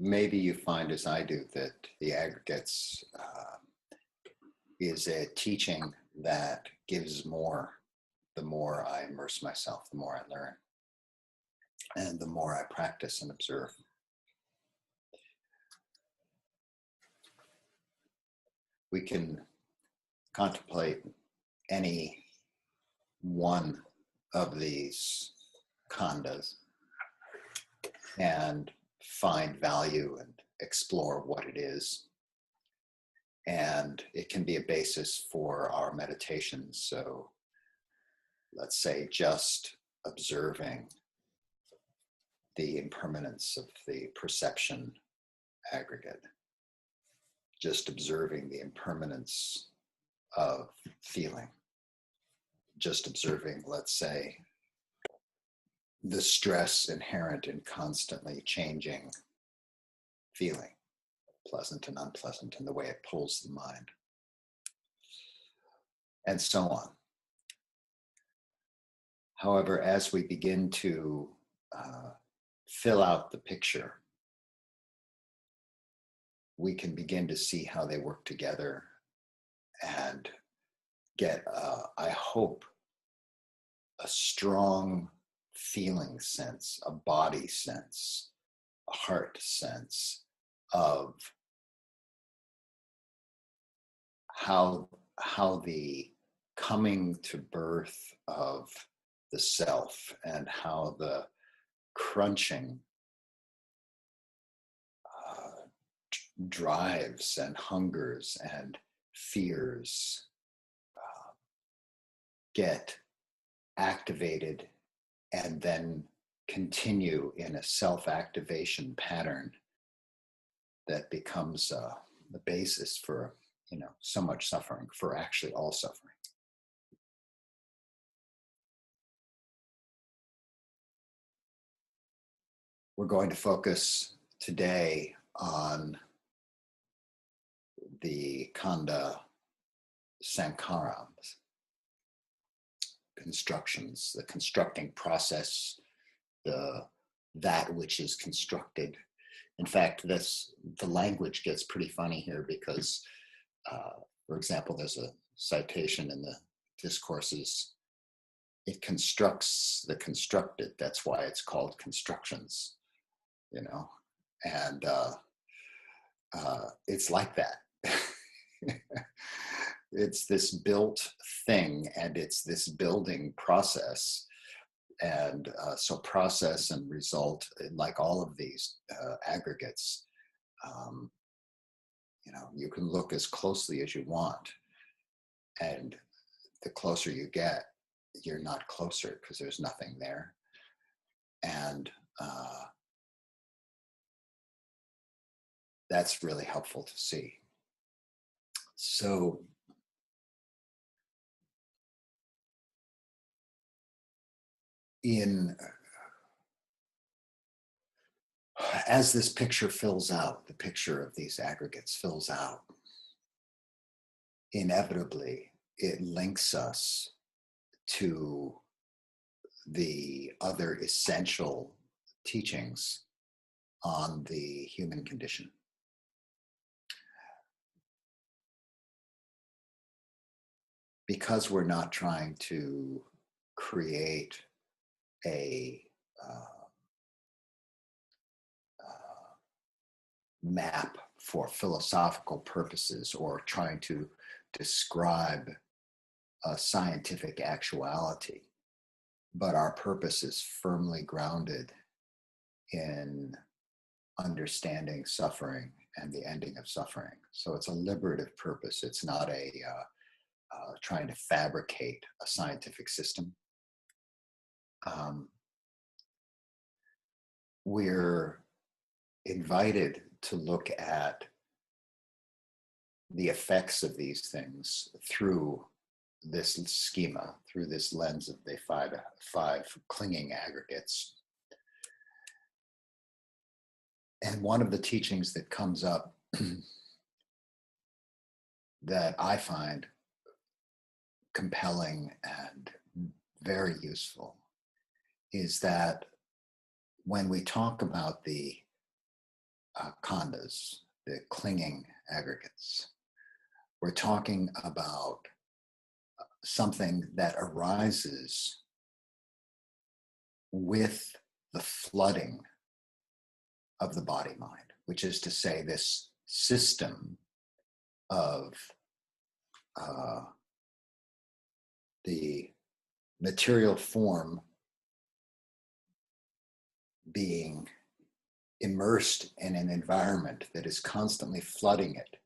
maybe you find, as I do, that the aggregates is a teaching that gives more the more I immerse myself, the more I learn, and the more I practice and observe. We can contemplate any one of these khandas and find value and explore what it is. And it can be a basis for our meditations. So let's say just observing the impermanence of the perception aggregate, just observing the impermanence of feeling, just observing, let's say, the stress inherent in constantly changing feeling, pleasant and unpleasant, and the way it pulls the mind, and so on. However, as we begin to fill out the picture, we can begin to see how they work together and get, I hope, a strong feeling sense, a body sense, a heart sense of how the coming to birth of the self and how the crunching drives and hungers and fears get activated and then continue in a self-activation pattern that becomes the basis for, so much suffering, for actually all suffering. We're going to focus today on the khanda Sankhara, constructions, the constructing process, that which is constructed. In fact, the language gets pretty funny here because, for example, there's a citation in the discourses. It constructs the constructed. That's why it's called constructions, and it's like that. It's this built thing, and it's this building process. And so process and result, like all of these aggregates, you can look as closely as you want. And the closer you get, you're not closer because there's nothing there. And that's really helpful to see. So as this picture fills out, the picture of these aggregates fills out, inevitably it links us to the other essential teachings on the human condition. Because we're not trying to create a map for philosophical purposes or trying to describe a scientific actuality, but our purpose is firmly grounded in understanding suffering and the ending of suffering. So it's a liberative purpose. It's not trying to fabricate a scientific system. We're invited to look at the effects of these things through this schema, through this lens of the five clinging aggregates. And one of the teachings that comes up that I find compelling and very useful is that when we talk about the khandas, the clinging aggregates. We're talking about something that arises with the flooding of the body mind, which is to say, this system of the material form being immersed in an environment that is constantly flooding it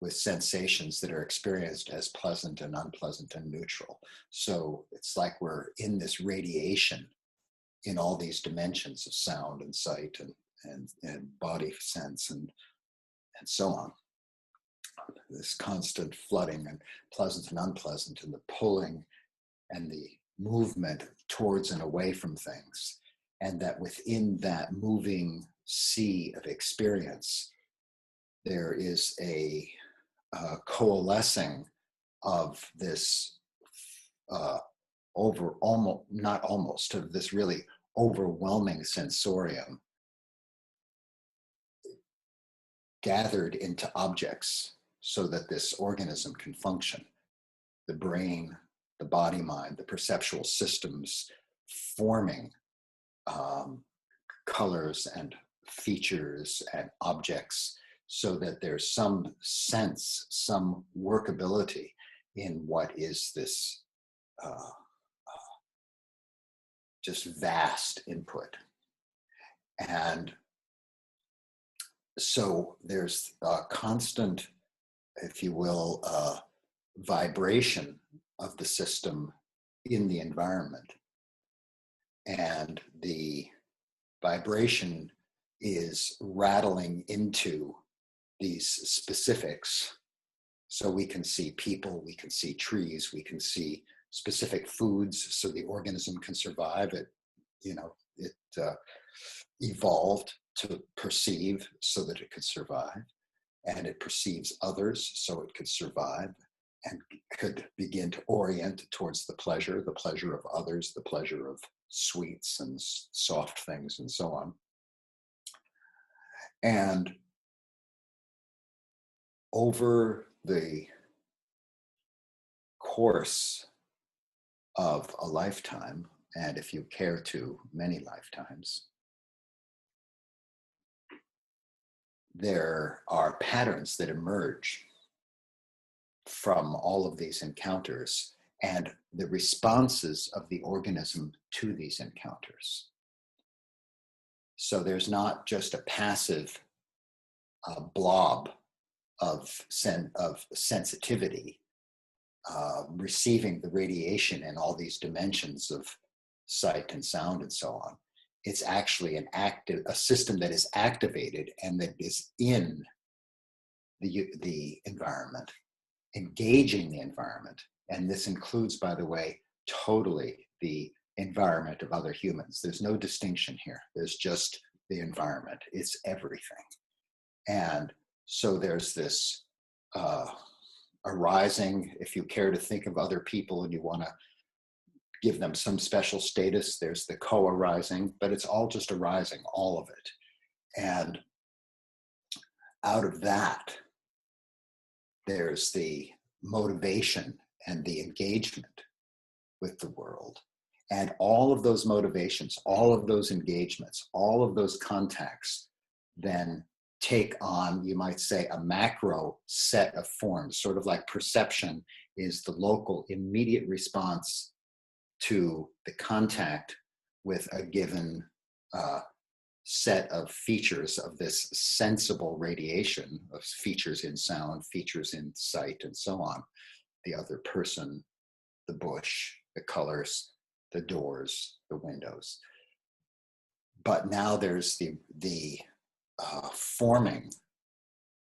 with sensations that are experienced as pleasant and unpleasant and neutral. So it's like we're in this radiation in all these dimensions of sound and sight and body sense and so on. This constant flooding and pleasant and unpleasant, and the pulling and the movement towards and away from things. And that within that moving sea of experience, there is a coalescing of this of this really overwhelming sensorium gathered into objects so that this organism can function. The brain, the body mind, the perceptual systems forming colors and features and objects so that there's some sense, some workability in what is this just vast input. And so there's a constant, if you will, vibration of the system in the environment. And the vibration is rattling into these specifics. So we can see people, we can see trees, we can see specific foods so the organism can survive. It evolved to perceive so that it could survive, and it perceives others so it could survive and could begin to orient towards the pleasure of others, the pleasure of sweets and soft things and so on. And over the course of a lifetime, and if you care to, many lifetimes, there are patterns that emerge from all of these encounters and the responses of the organism to these encounters. So there's not just a passive blob of sensitivity receiving the radiation in all these dimensions of sight and sound and so on. It's actually a system that is activated and that is in the environment, engaging the environment. And this includes, by the way, totally the environment of other humans. There's no distinction here. There's just the environment. It's everything. And so there's this arising, if you care to think of other people and you want to give them some special status, there's the co-arising, but it's all just arising, all of it. And out of that, there's the motivation and the engagement with the world. And all of those motivations, all of those engagements, all of those contacts then take on, you might say, a macro set of forms, sort of like perception is the local immediate response to the contact with a given set of features of this sensible radiation of features in sound, features in sight, and so on. The other person, the bush, the colors, the doors, the windows. But now there's the forming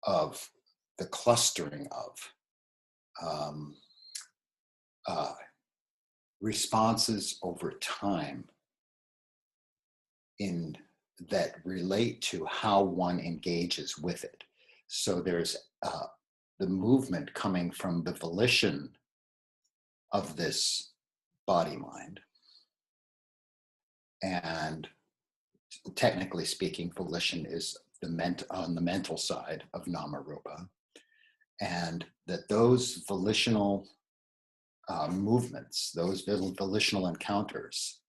of the clustering of responses over time that relate to how one engages with it. So there's the movement coming from the volition of this body mind. And technically speaking, volition is on the mental side of nama rupa, and that those volitional movements, those volitional encounters,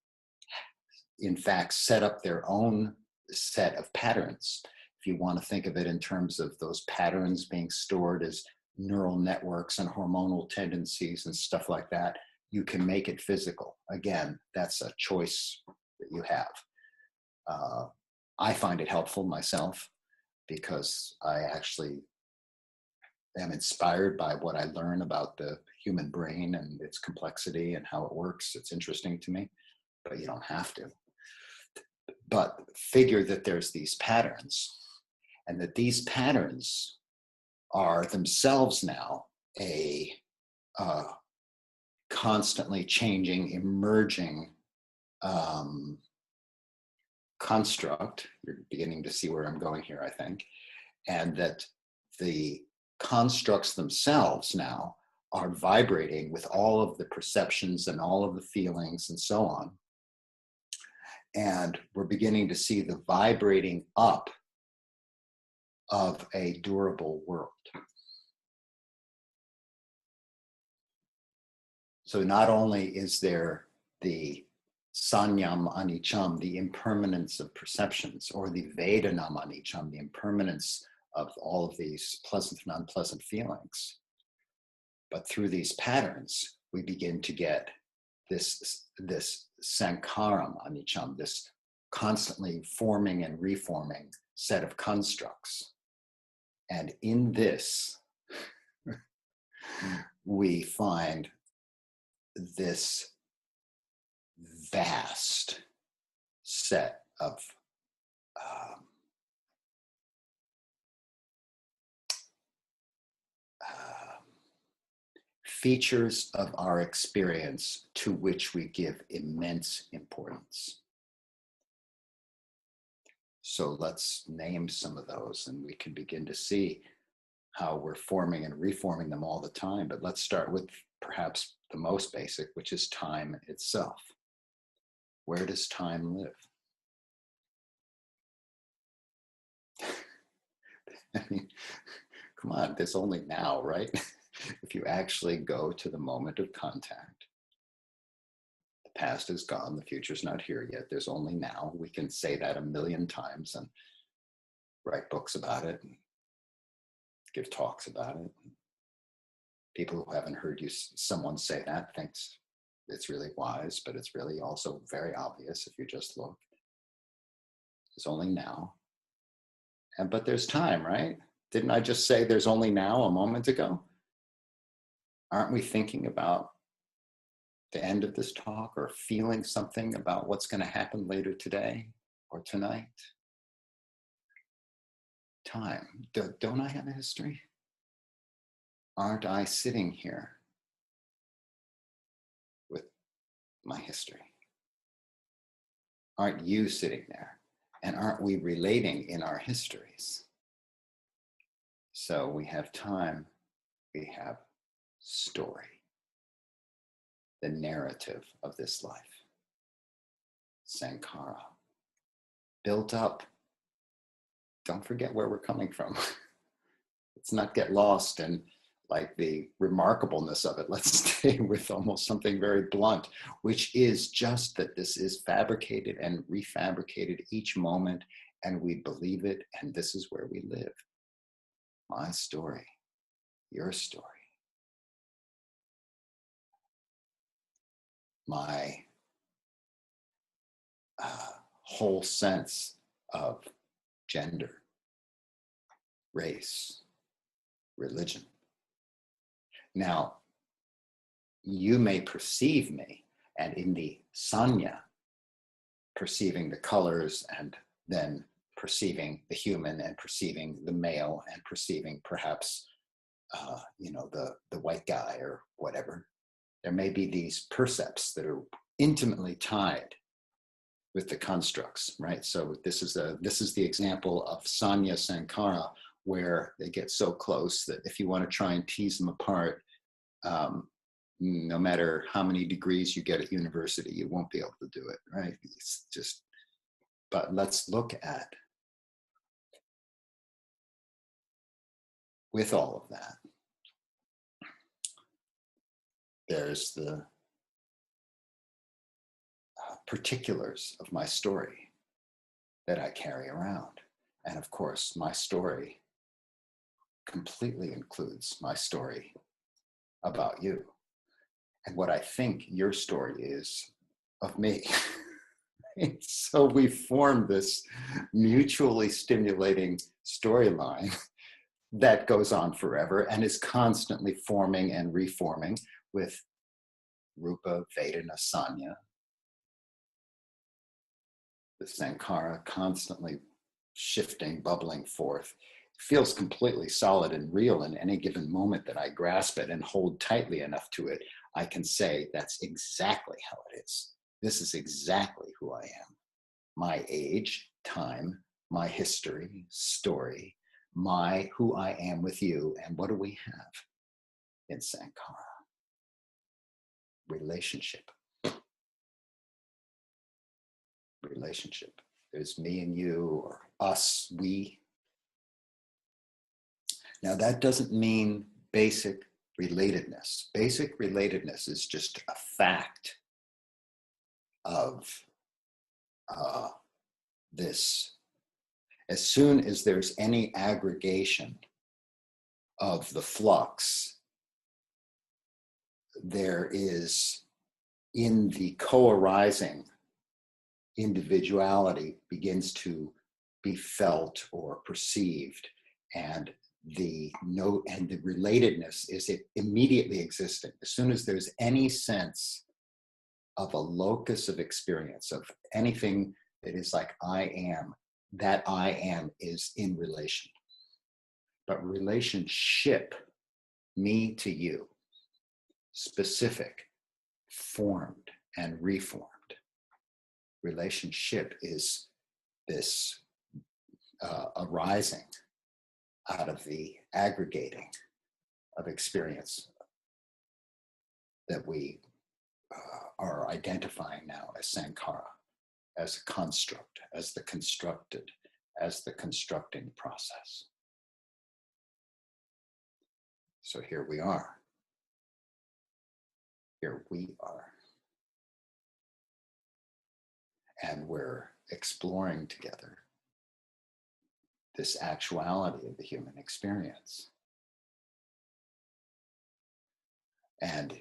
in fact, set up their own set of patterns. If you want to think of it in terms of those patterns being stored as neural networks and hormonal tendencies and stuff like that, you can make it physical. Again, that's a choice that you have. I find it helpful myself because I actually am inspired by what I learn about the human brain and its complexity and how it works. It's interesting to me, but you don't have to. But figure that there's these patterns, and that these patterns are themselves now a constantly changing, emerging construct. You're beginning to see where I'm going here, I think. And that the constructs themselves now are vibrating with all of the perceptions and all of the feelings and so on. And we're beginning to see the vibrating up of a durable world. So not only is there the sanyam anicham, the impermanence of perceptions, or the vedanam anicham, the impermanence of all of these pleasant and unpleasant feelings, but through these patterns, we begin to get this sankharam anicham, this constantly forming and reforming set of constructs. And in this, we find this vast set of features of our experience to which we give immense importance. So let's name some of those, and we can begin to see how we're forming and reforming them all the time. But let's start with perhaps the most basic, which is time itself. Where does time live? I mean, come on, there's only now, right? If you actually go to the moment of contact, the past is gone, the future's not here yet, there's only now. We can say that a million times and write books about it and give talks about it. People who haven't heard someone say that thinks it's really wise, but it's really also very obvious if you just look. It's only now. But there's time, right? Didn't I just say there's only now a moment ago? Aren't we thinking about the end of this talk or feeling something about what's going to happen later today or tonight? Time. Don't I have a history? Aren't I sitting here with my history? Aren't you sitting there? And aren't we relating in our histories? So we have time, we have story, the narrative of this life. Sankhara. Built up. Don't forget where we're coming from. Let's not get lost in like the remarkableness of it. Let's stay with almost something very blunt, which is just that this is fabricated and refabricated each moment, and we believe it, and this is where we live. My story, your story. My whole sense of gender, race, religion. Now, you may perceive me, and in the sanya, perceiving the colors and then perceiving the human and perceiving the male and perceiving perhaps, the white guy or whatever. There may be these percepts that are intimately tied with the constructs, right? So this is the example of sanya sankhara, where they get so close that if you want to try and tease them apart, no matter how many degrees you get at university, you won't be able to do it, right? It's just, but let's look at with all of that, there's the particulars of my story that I carry around. And of course, my story completely includes my story about you and what I think your story is of me. So we form this mutually stimulating storyline that goes on forever and is constantly forming and reforming with Rupa, Vedana, Sanya, the Sankhara constantly shifting, bubbling forth. It feels completely solid and real in any given moment that I grasp it and hold tightly enough to it. I can say that's exactly how it is. This is exactly who I am. My age, time, my history, story, my who I am with you, and what do we have in Sankhara? Relationship. Relationship. There's me and you, or us, we. Now that doesn't mean basic relatedness. Basic relatedness is just a fact of this. As soon as there's any aggregation of the flux, there is, in the co-arising, individuality begins to be felt or perceived, and the note and the relatedness is it immediately existing. As soon as there's any sense of a locus of experience, of anything that is like I am, that I am is in relation. But relationship, me to you, specific, formed and reformed. Relationship is this arising out of the aggregating of experience that we are identifying now as Sankhara, as a construct, as the constructed, as the constructing process. So here we are. Here we are. And we're exploring together this actuality of the human experience. And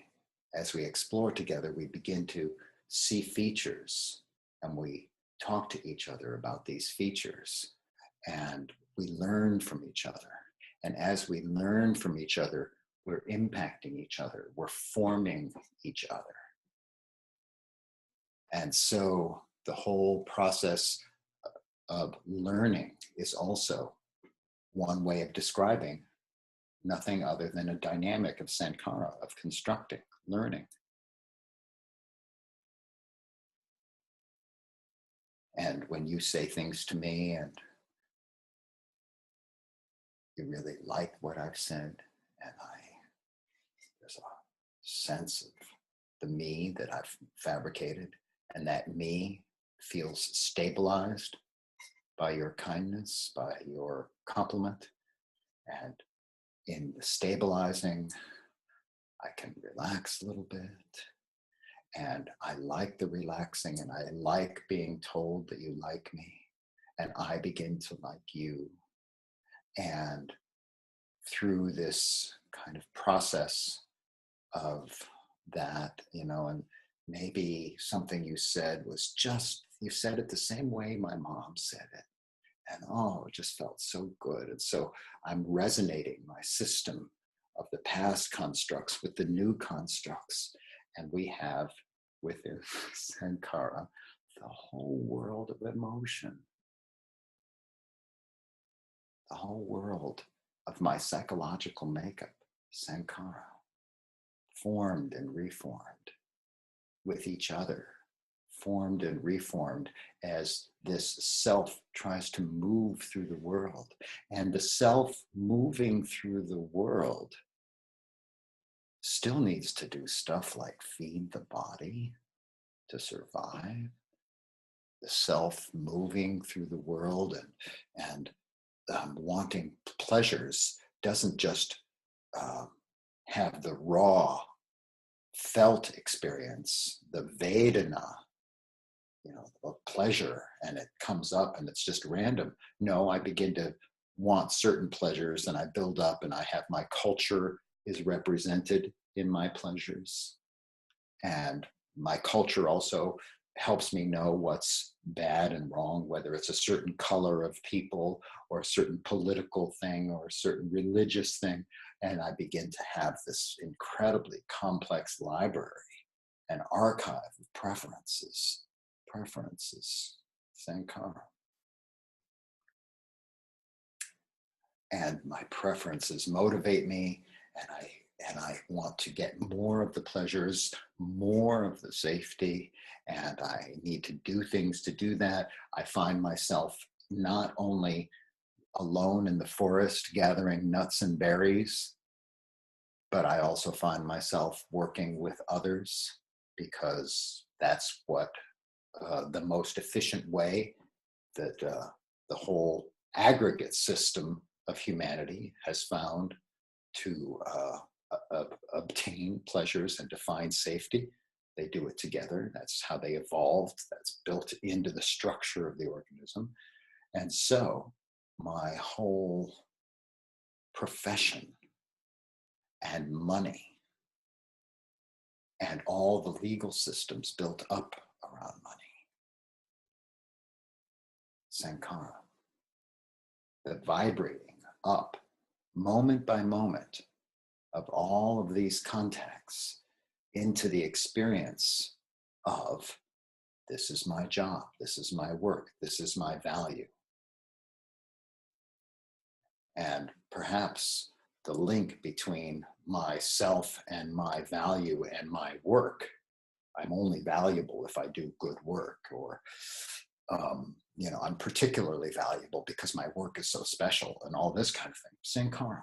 as we explore together, we begin to see features, and we talk to each other about these features, and we learn from each other. And as we learn from each other, we're impacting each other, we're forming each other. And so the whole process of learning is also one way of describing nothing other than a dynamic of Sankhara, of constructing, learning. And when you say things to me and you really like what I've said, and there's a sense of the me that I've fabricated, and that me feels stabilized by your kindness, by your compliment. And in the stabilizing, I can relax a little bit. And I like the relaxing, and I like being told that you like me. And I begin to like you. And through this kind of process of that, and maybe something you said was just, you said it the same way my mom said it. And it just felt so good. And so I'm resonating my system of the past constructs with the new constructs. And we have within Sankhara the whole world of emotion, the whole world of my psychological makeup, Sankhara, formed and reformed with each other, formed and reformed as this self tries to move through the world. And the self moving through the world still needs to do stuff like feed the body to survive. The self moving through the world and wanting pleasures doesn't just have the raw felt experience, the Vedana, of pleasure, and it comes up and it's just random. No, I begin to want certain pleasures and I build up, and I have my culture is represented in my pleasures. And my culture also helps me know what's bad and wrong, whether it's a certain color of people or a certain political thing or a certain religious thing. And I begin to have this incredibly complex library, an archive of preferences, Sankhara. And my preferences motivate me, and I want to get more of the pleasures, more of the safety, and I need to do things to do that. I find myself not only alone in the forest gathering nuts and berries, but I also find myself working with others, because that's what the most efficient way that the whole aggregate system of humanity has found to obtain pleasures and to find safety. They do it together. That's how they evolved. That's built into the structure of the organism. And so my whole profession and money and all the legal systems built up around money, Sankhara, the vibrating up moment by moment of all of these contacts into the experience of, this is my job, this is my work, this is my value. And perhaps the link between myself and my value and my work, I'm only valuable if I do good work, or I'm particularly valuable because my work is so special, and all this kind of thing. Sankhara.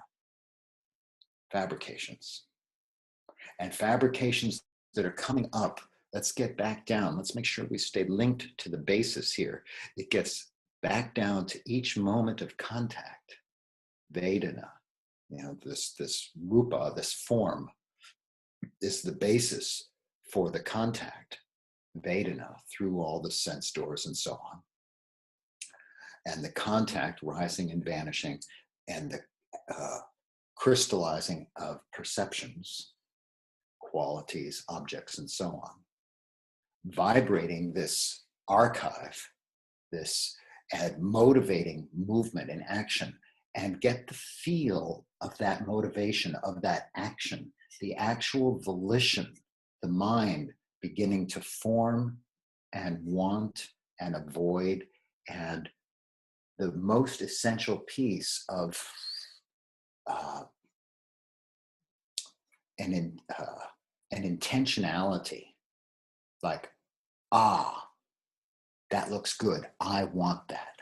Fabrications. And fabrications that are coming up, let's get back down. Let's make sure we stay linked to the basis here. It gets back down to each moment of contact. Vedana, this rupa, this form, is the basis for the contact. Vedana, through all the sense doors and so on. And the contact rising and vanishing, and the crystallizing of perceptions, qualities, objects, and so on. Vibrating this archive, this and motivating movement and action, and get the feel of that motivation, of that action, the actual volition, the mind beginning to form and want and avoid, and the most essential piece of an intentionality, like, that looks good, I want that.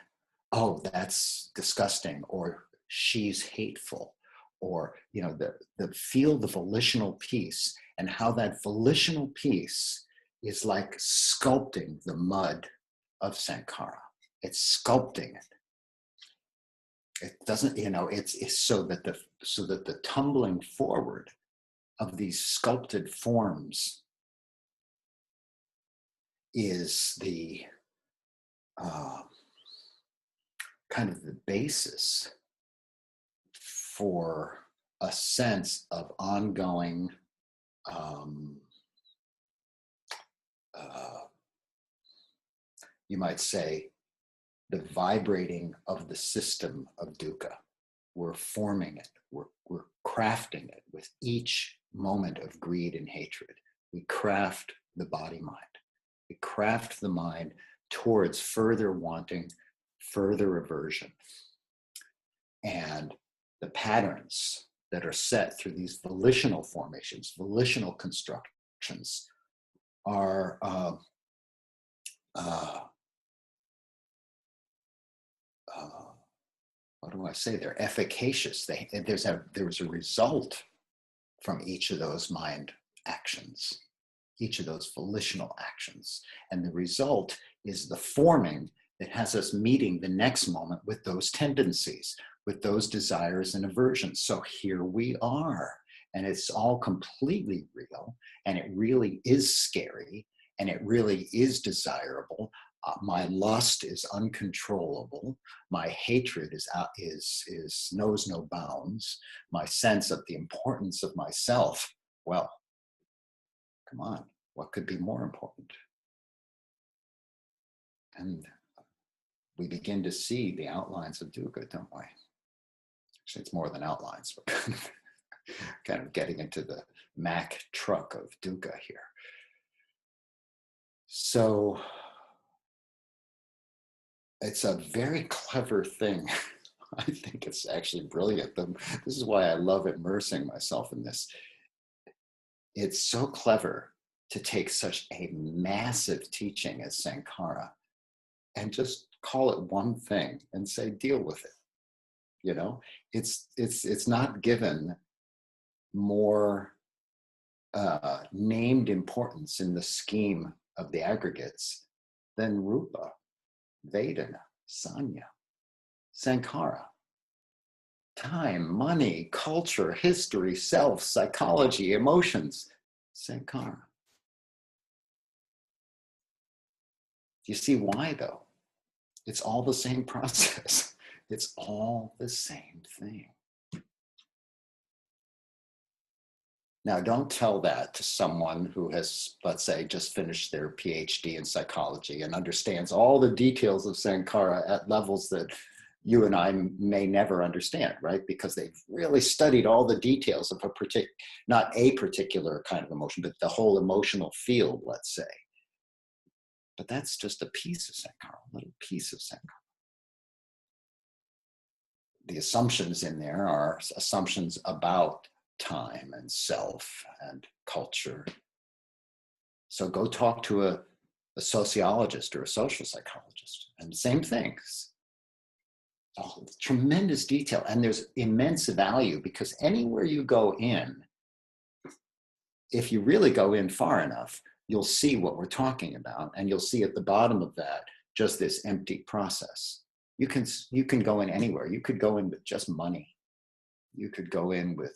Oh, that's disgusting, or she's hateful, or the feel the volitional piece, and how that volitional piece is like sculpting the mud of Sankhara. It's sculpting it. It doesn't, it's so that the tumbling forward of these sculpted forms is the kind of the basis for a sense of ongoing you might say, the vibrating of the system of dukkha. We're forming it, we're crafting it with each moment of greed and hatred. We craft the body mind. We craft the mind towards further wanting, further aversion. And the patterns that are set through these volitional formations, volitional constructions, are what do I say? They're efficacious. There was a result from each of those mind actions, each of those volitional actions. And the result is the forming that has us meeting the next moment with those tendencies, with those desires and aversions. So here we are, and it's all completely real, and it really is scary, and it really is desirable. My lust is uncontrollable. My hatred is knows no bounds. My sense of the importance of myself, well, come on, what could be more important? And we begin to see the outlines of dukkha, don't we? Actually, it's more than outlines. We're kind of getting into the Mack truck of dukkha here. So it's a very clever thing. I think it's actually brilliant. This is why I love immersing myself in this. It's so clever to take such a massive teaching as Sankhara and just call it one thing and say, deal with it. You know, it's not given more named importance in the scheme of the aggregates than rupa, vedana, sanya, sankhara. Time, money, culture, history, self, psychology, emotions, sankhara. You see why, though? It's all the same process. It's all the same thing. Now, don't tell that to someone who has, let's say, just finished their PhD in psychology and understands all the details of Sankhara at levels that you and I may never understand, right? Because they've really studied all the details of not a particular kind of emotion, but the whole emotional field, let's say. But that's just a piece of Sankhara, a little piece of Sankhara. The assumptions in there are assumptions about time and self and culture. So go talk to a sociologist or a social psychologist, and same things. Oh, tremendous detail, and there's immense value, because anywhere you go in, if you really go in far enough, you'll see what we're talking about, and you'll see at the bottom of that just this empty process. You can go in anywhere. You could go in with just money. You could go in with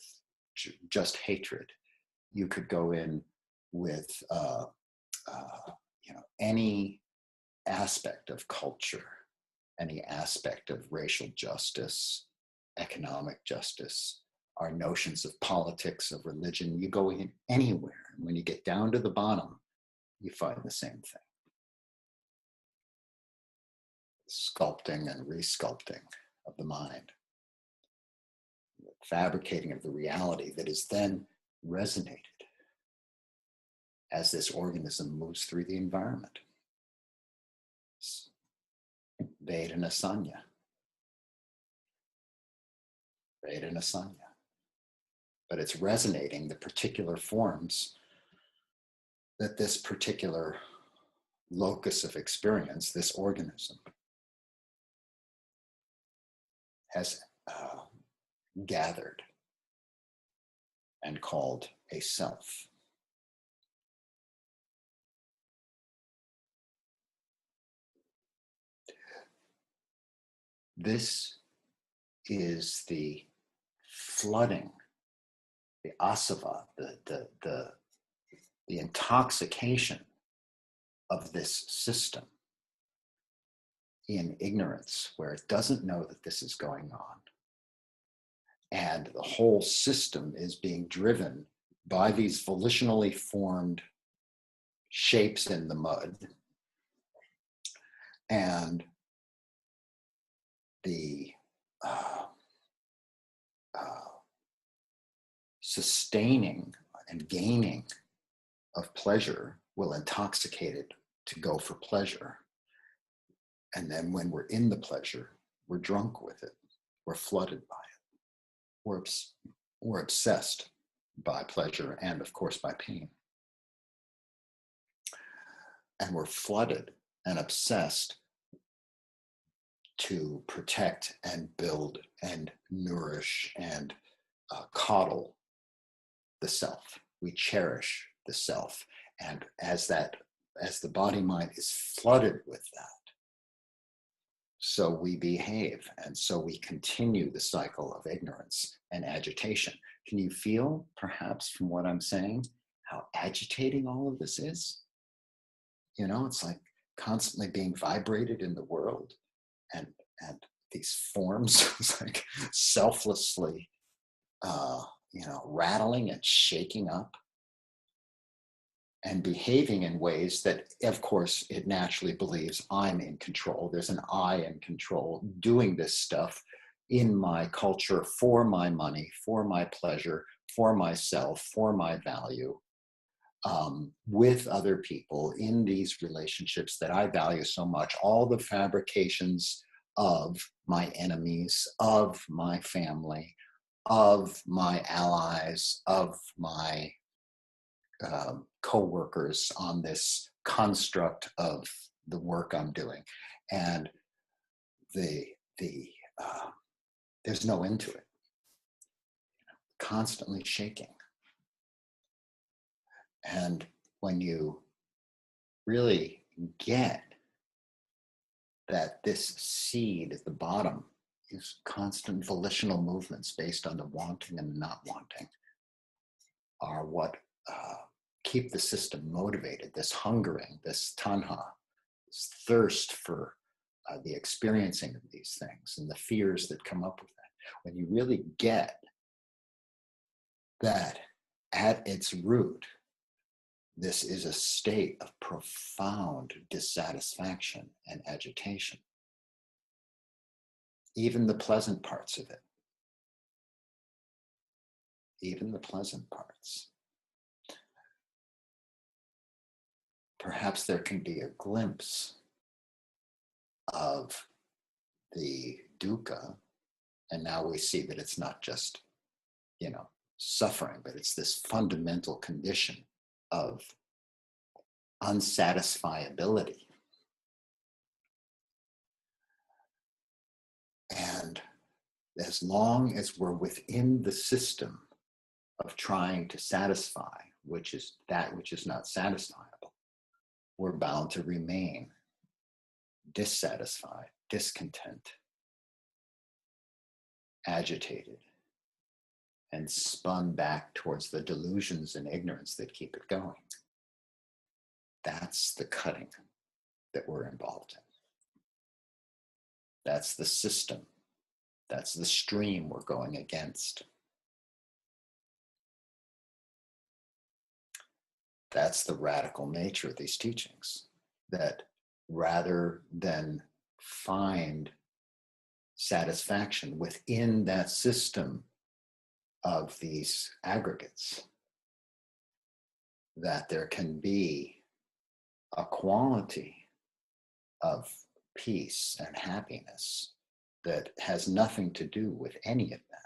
just hatred. You could go in with any aspect of culture, any aspect of racial justice, economic justice, our notions of politics, of religion. You go in anywhere. And when you get down to the bottom, you find the same thing. Sculpting and resculpting of the mind. The fabricating of the reality that is then resonated as this organism moves through the environment. Vedana sanya. Vedana sanya. But it's resonating the particular forms that this particular locus of experience, this organism, has gathered and called a self. This is the flooding, the asava, the intoxication of this system in ignorance, where it doesn't know that this is going on. And the whole system is being driven by these volitionally formed shapes in the mud, and the sustaining and gaining of pleasure will intoxicate it to go for pleasure. And then when we're in the pleasure, we're drunk with it. We're flooded by it. We're obsessed by pleasure and, of course, by pain. And we're flooded and obsessed to protect and build and nourish and coddle the self. We cherish the self. And as the body mind is flooded with that, So we behave, and so we continue the cycle of ignorance and agitation. Can you feel, perhaps, from what I'm saying, how agitating all of this is? You know, it's like constantly being vibrated in the world, and these forms it's like selflessly, rattling and shaking up and behaving in ways that, of course, it naturally believes I'm in control. There's an I in control doing this stuff in my culture for my money, for my pleasure, for myself, for my value, with other people in these relationships that I value so much. All the fabrications of my enemies, of my family, of my allies, of my co-workers on this construct of the work I'm doing, and the there's no end to it. Constantly shaking, and when you really get that this seed at the bottom is constant volitional movements based on the wanting and not wanting are what keep the system motivated, this hungering, this tanha, this thirst for the experiencing of these things and the fears that come up with that. When you really get that at its root, this is a state of profound dissatisfaction and agitation. Even the pleasant parts of it. Even the pleasant parts. Perhaps there can be a glimpse of the dukkha, and now we see that it's not just, suffering, but it's this fundamental condition of unsatisfiability. And as long as we're within the system of trying to satisfy, which is that which is not satisfiable, we're bound to remain dissatisfied, discontent, agitated, and spun back towards the delusions and ignorance that keep it going. That's the cutting that we're involved in. That's the system. That's the stream we're going against. That's the radical nature of these teachings, that rather than find satisfaction within that system of these aggregates, that there can be a quality of peace and happiness that has nothing to do with any of that.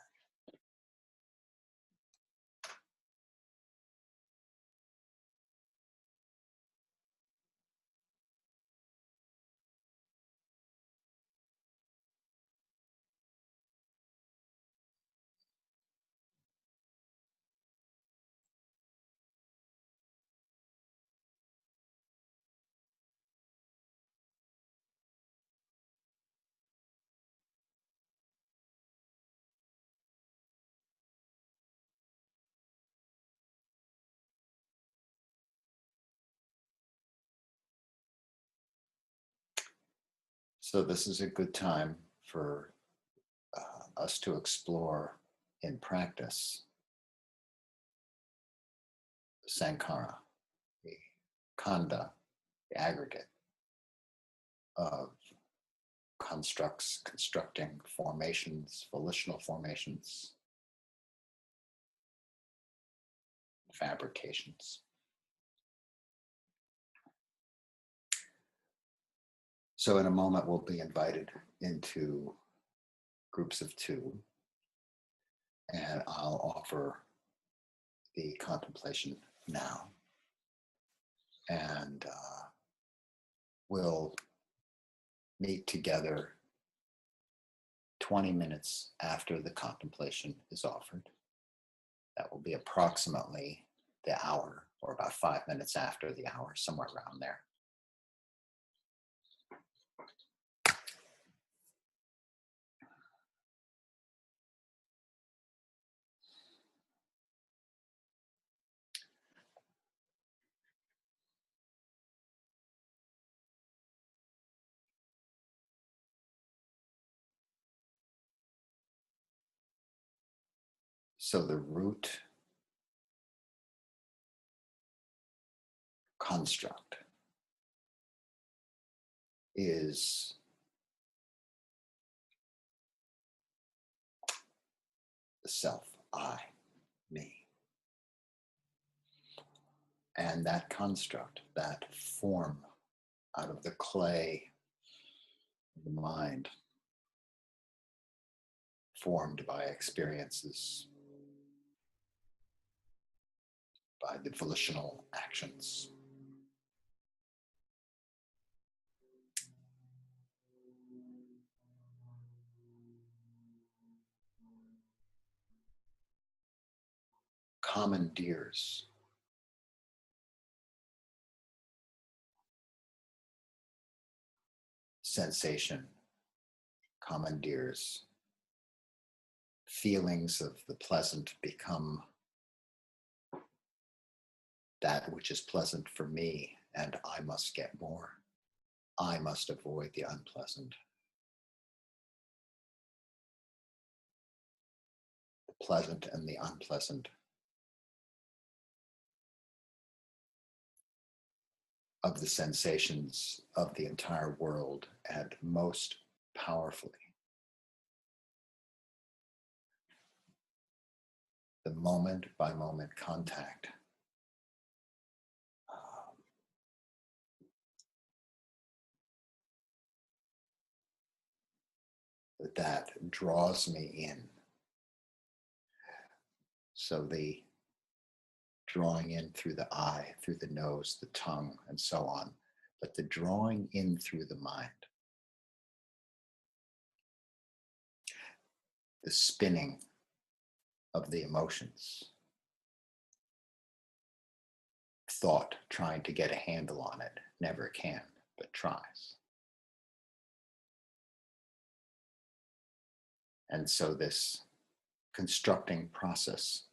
So this is a good time for us to explore in practice Sankhara, the khanda, the aggregate of constructing formations, volitional formations, fabrications. So in a moment, we'll be invited into groups of two, and I'll offer the contemplation now. And we'll meet together 20 minutes after the contemplation is offered. That will be approximately the hour, or about 5 minutes after the hour, somewhere around there. So the root construct is the self, I, me. And that construct, that form out of the clay of the mind, formed by experiences, by the volitional actions. Commandeers sensation, commandeers feelings of the pleasant become that which is pleasant for me, and I must get more. I must avoid the unpleasant. The pleasant and the unpleasant of the sensations of the entire world, and most powerfully, the moment by moment contact that draws me in. So the drawing in through the eye, through the nose, the tongue, and so on, but the drawing in through the mind, the spinning of the emotions, thought trying to get a handle on it, never can, but tries. And so this constructing process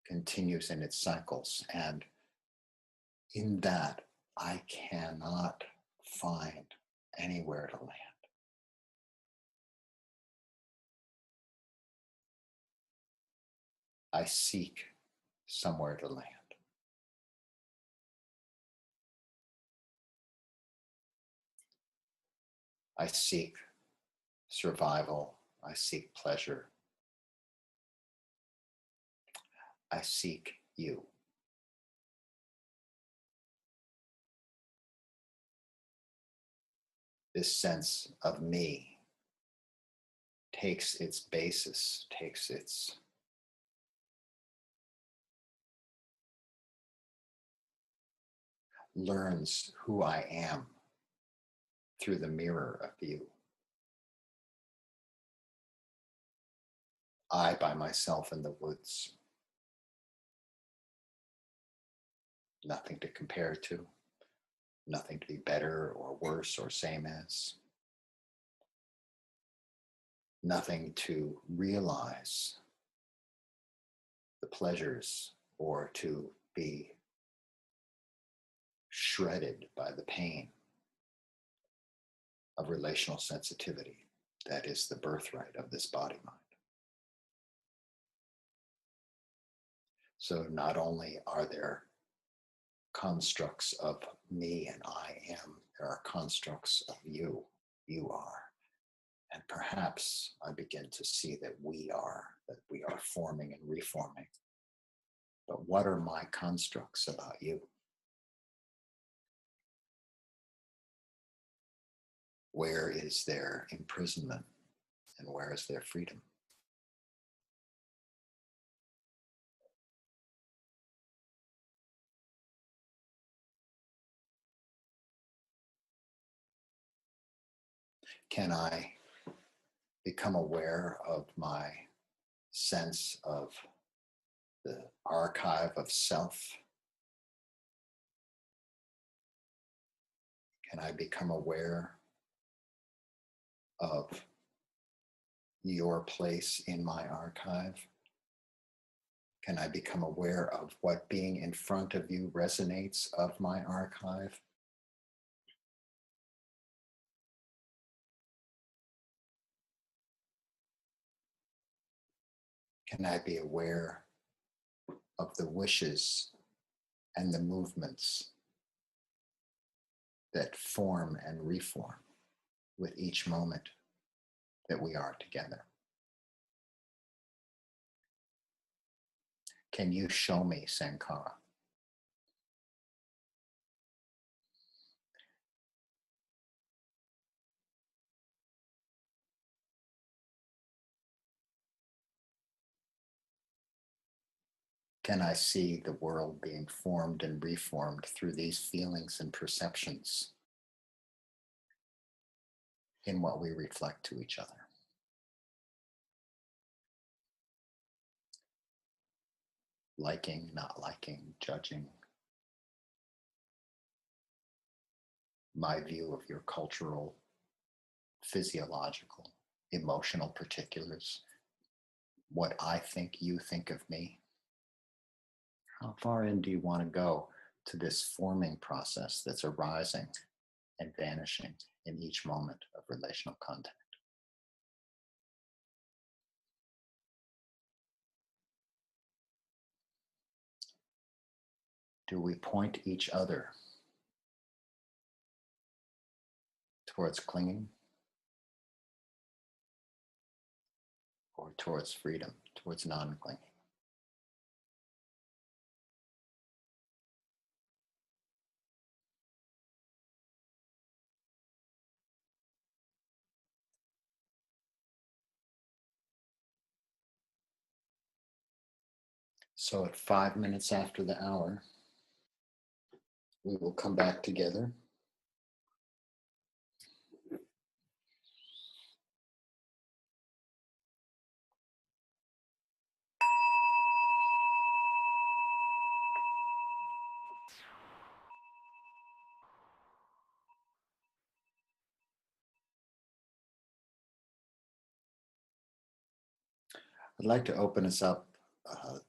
continues in its cycles. And in that, I cannot find anywhere to land. I seek somewhere to land. I seek survival. I seek pleasure. I seek you. This sense of me takes its basis, takes its learns who I am through the mirror of you. I by myself in the woods. Nothing to compare to, nothing to be better or worse or same as. Nothing to realize the pleasures or to be shredded by the pain of relational sensitivity that is the birthright of this body mind. So not only are there constructs of me and I am, there are constructs of you, you are. And perhaps I begin to see that we are forming and reforming. But what are my constructs about you? Where is their imprisonment and where is their freedom? Can I become aware of my sense of the archive of self? Can I become aware of your place in my archive? Can I become aware of what being in front of you resonates of my archive? Can I be aware of the wishes and the movements that form and reform with each moment that we are together? Can you show me Sankhara? Can I see the world being formed and reformed through these feelings and perceptions in what we reflect to each other? Liking, not liking, judging. My view of your cultural, physiological, emotional particulars. What I think you think of me. How far in do you want to go to this forming process that's arising and vanishing in each moment of relational contact? Do we point each other towards clinging or towards freedom, towards non-clinging? So at 5 minutes after the hour, we will come back together. I'd like to open us up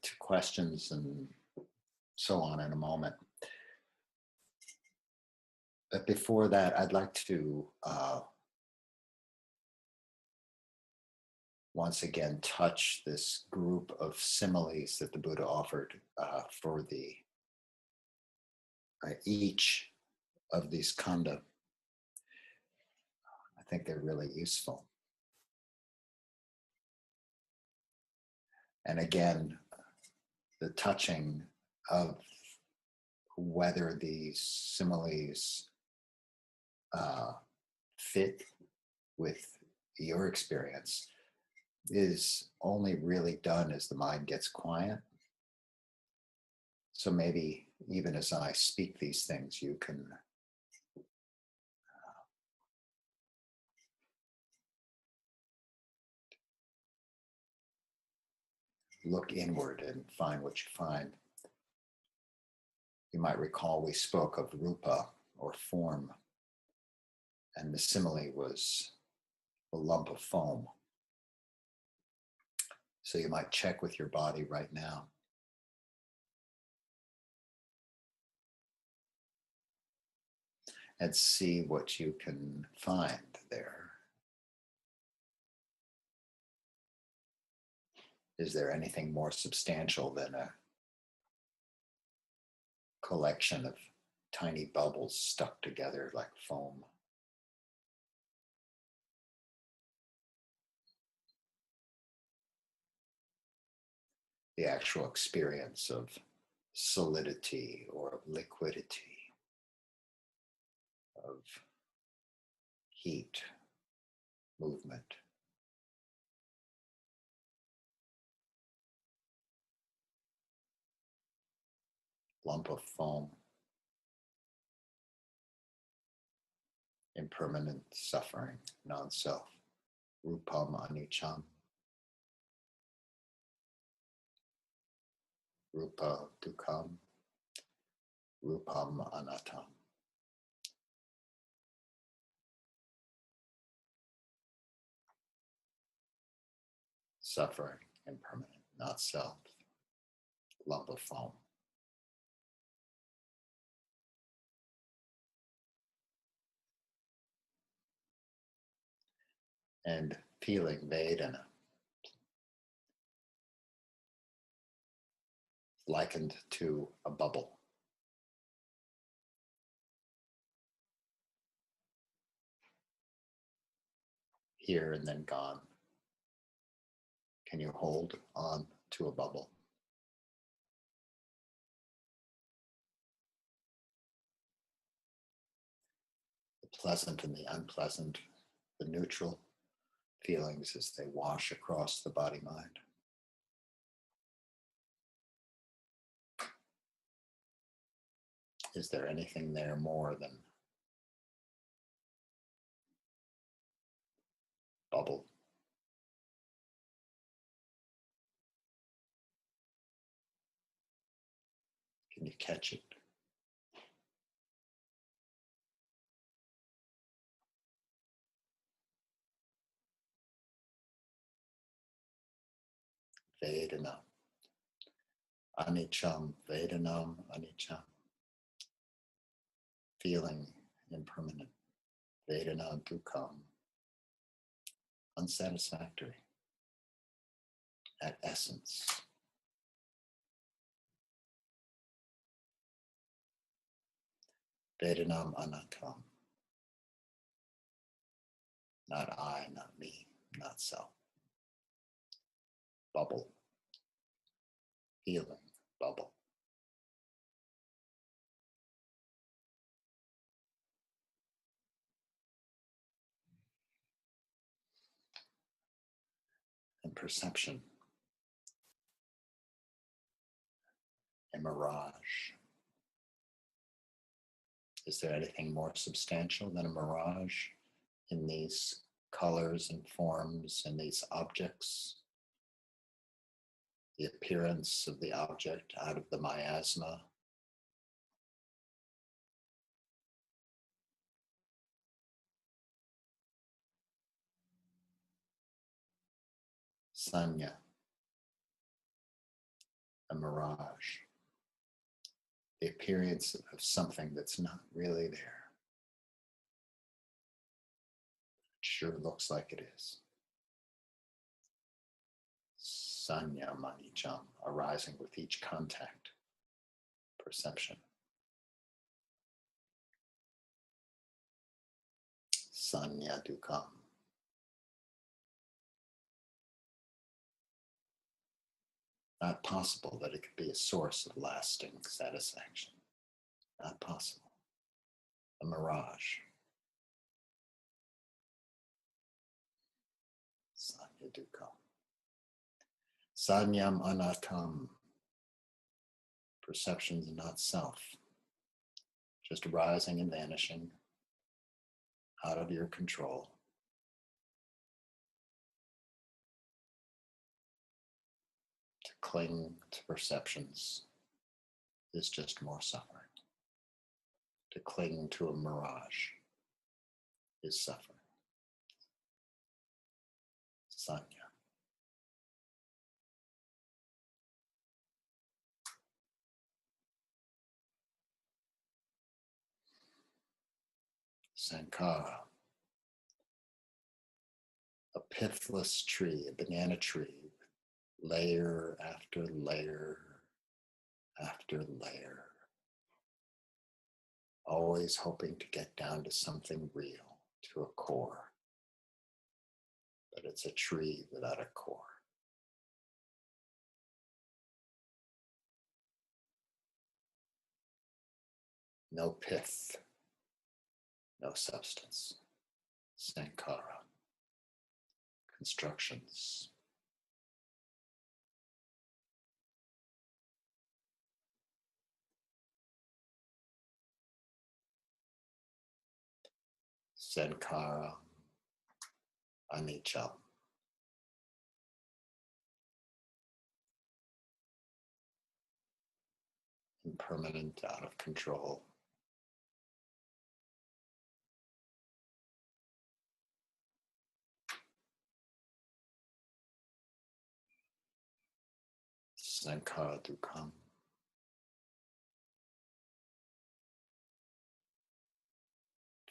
to questions and so on in a moment. But before that, I'd like to once again touch this group of similes that the Buddha offered for the each of these khandha. I think they're really useful. And again, the touching of whether these similes fit with your experience is only really done as the mind gets quiet. So maybe even as I speak these things, you can look inward and find what you find. You might recall we spoke of rupa or form, and the simile was a lump of foam. So you might check with your body right now. And see what you can find there. Is there anything more substantial than a collection of tiny bubbles stuck together like foam? The actual experience of solidity or of liquidity, of heat, movement. Lump of foam, impermanent suffering, non-self, rupam anicam, rupa dukkham, rupam anattam. Suffering, impermanent, not self, lump of foam. And feeling Vedana. likened to a bubble. Here and then gone. Can you hold on to a bubble? The pleasant and the unpleasant, the neutral feelings as they wash across the body-mind. Is there anything there more than bubble? Can you catch it? Vedana. Anicam, Vedanam, Anicam. Feeling impermanent. Vedana, Dukkha. Unsatisfactory. At essence. Vedanam, Anatam. Not I, not me, not self. Bubble. Feeling, bubble. And perception. A mirage. Is there anything more substantial than a mirage in these colors and forms and these objects? The appearance of the object out of the miasma. Sanya. A mirage. The appearance of something that's not really there. It sure looks like it is. Sanya manicham, arising with each contact. Perception. Sanya dukkam. Not possible that it could be a source of lasting satisfaction. Not possible. A mirage. Sanya dukkam. Sanyam anatam. Perceptions not self. Just arising and vanishing out of your control. To cling to perceptions is just more suffering. To cling to a mirage is suffering. Sanya. Sankhara. A pithless tree, a banana tree, layer after layer after layer. Always hoping to get down to something real, to a core. But it's a tree without a core. No pith, no substance. Sankhara. Constructions. Sankhara. Anicca. Impermanent, out of control. Sankhara dukkam.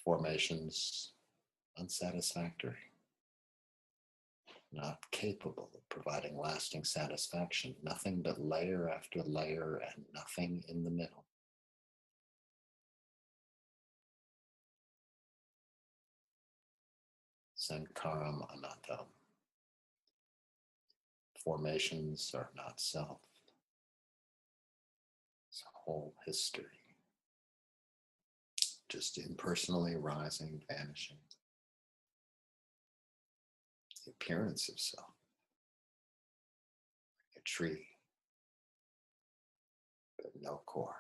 Formations unsatisfactory. not capable of providing lasting satisfaction, nothing but layer after layer and nothing in the middle. Sankharam anatam. Formations are not self. It's a whole history. Just impersonally rising, vanishing. The appearance of self. Like a tree, but no core.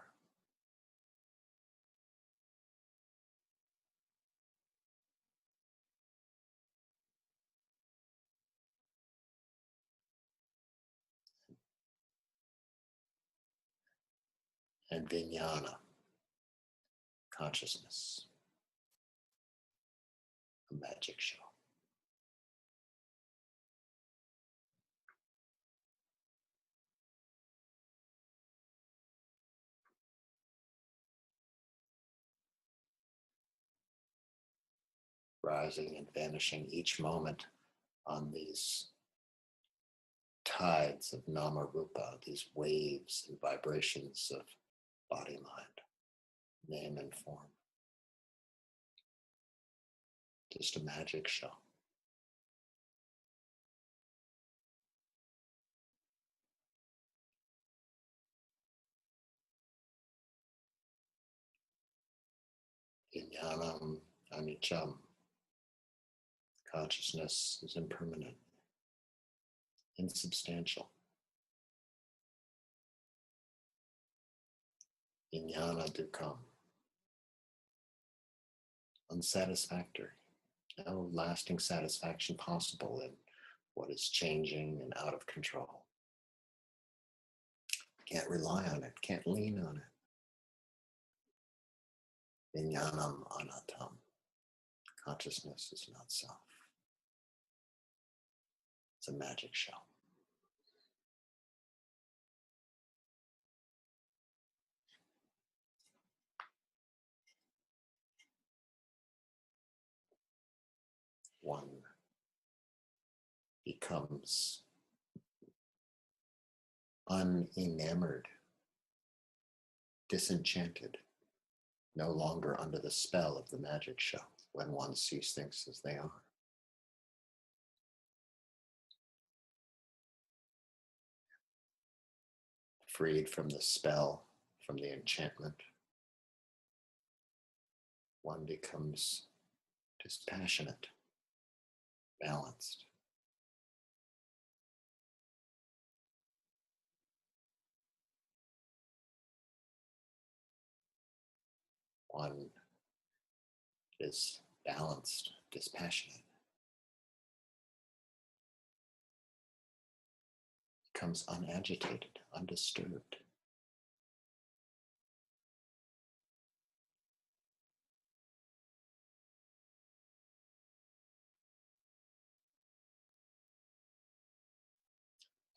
And vijnana, consciousness, a magic show. Rising and vanishing each moment on these tides of nama rupa, these waves and vibrations of body, mind, name and form. Just a magic show. Vijnanam anicam. Consciousness is impermanent, insubstantial. Vijnana dukkam. Unsatisfactory. No lasting satisfaction possible in what is changing and out of control. Can't rely on it, can't lean on it. Vijnanam anatam. Consciousness is not self. It's a magic show. One becomes unenamored, disenchanted, no longer under the spell of the magic show when one sees things as they are. Freed from the spell, from the enchantment, one becomes dispassionate, balanced. One is balanced, dispassionate. Becomes unagitated, undisturbed.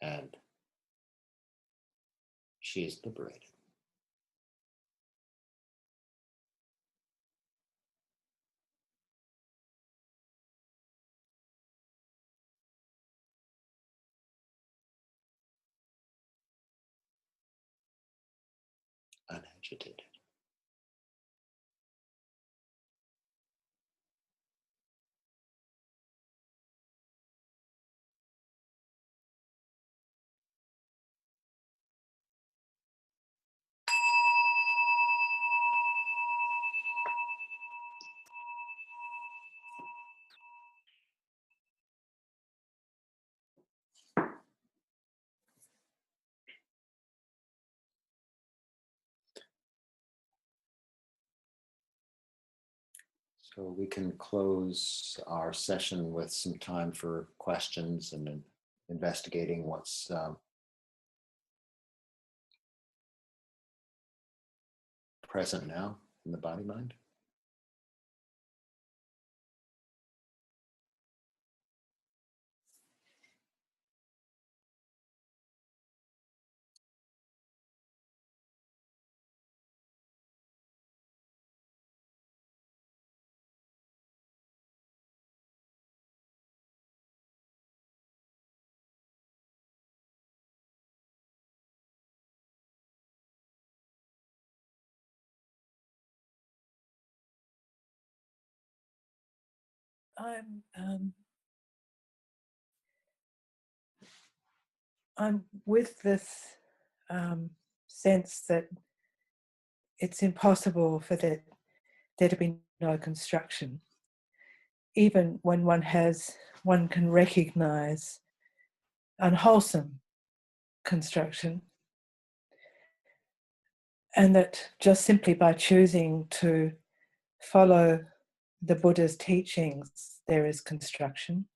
And she is liberated. Unagitated. So we can close our session with some time for questions and then investigating what's present now in the body mind. I'm with this sense that it's impossible for there to be no construction. Even when one can recognize unwholesome construction, and that just simply by choosing to follow the Buddha's teachings, there is construction.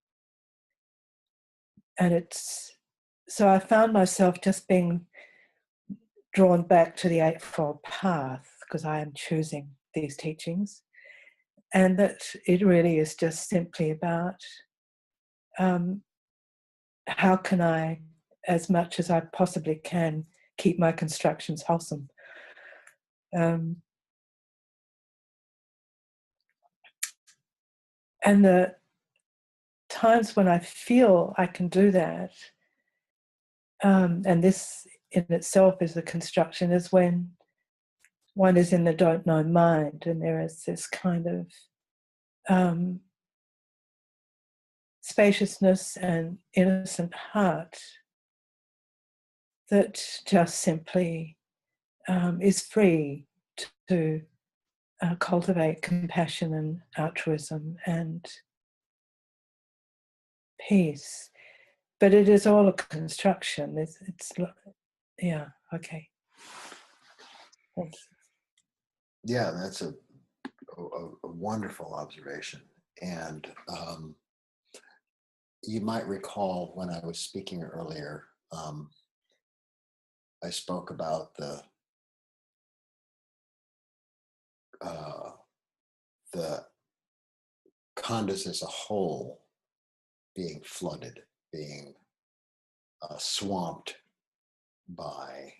And so I found myself just being drawn back to the Eightfold Path because I am choosing these teachings, and that it really is just simply about how can I, as much as I possibly can, keep my constructions wholesome. And the times when I feel I can do that, and this in itself is a construction, is when one is in the don't know mind, and there is this kind of spaciousness and innocent heart that just simply is free to cultivate compassion and altruism and peace. But it is all a construction. It's yeah, okay. Thanks. Yeah, that's a wonderful observation. And you might recall when I was speaking earlier, I spoke about the khandhas as a whole being flooded, being swamped by